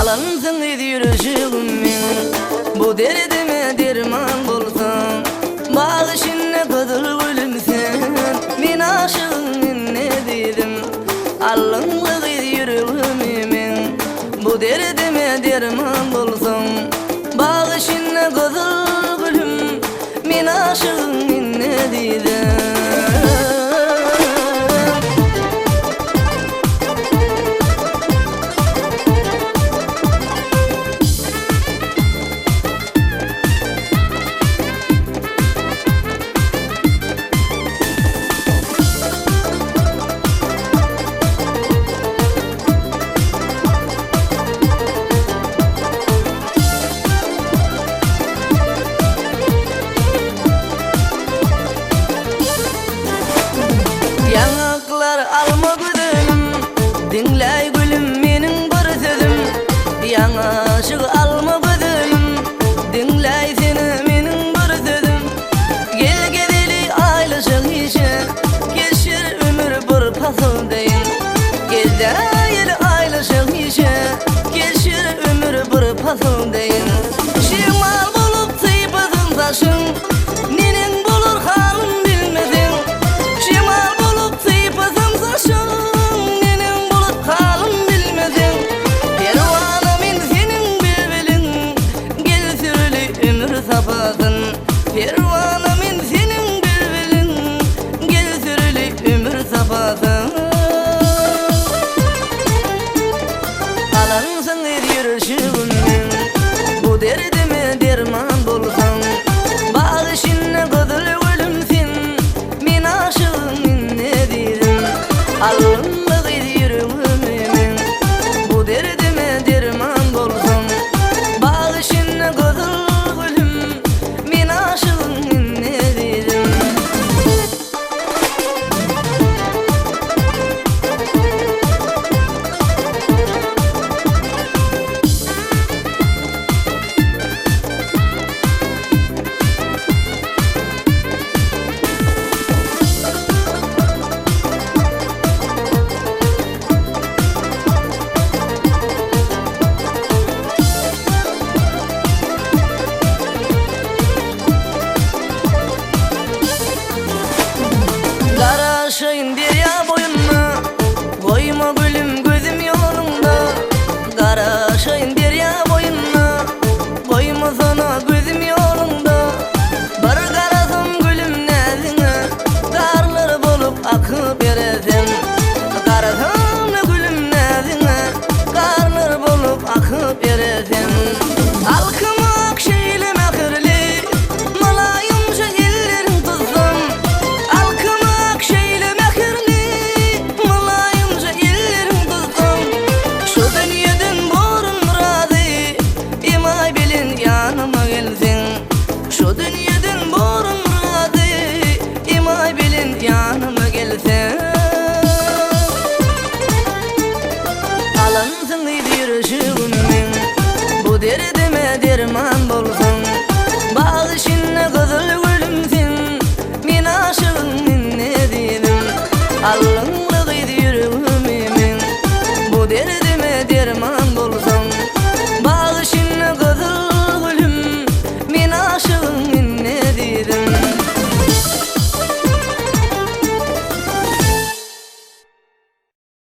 Alansın yürüyüşümün, bu derdime derman bolsan. Bağışınla kadar gülümsen, men aşığın ne dedim. Alansın yürüyüşümün, bu derdime derman bolsan. Bağışınla kadar gülüm, men aşığın ne dedim. Yanaklar alma gülüm, dinley gülüm menin bir sözüm. Yanaşık alma gülüm, dinley seni menin bir sözüm. Gel gedeli aylışık işe, geçir ömür bir pasıl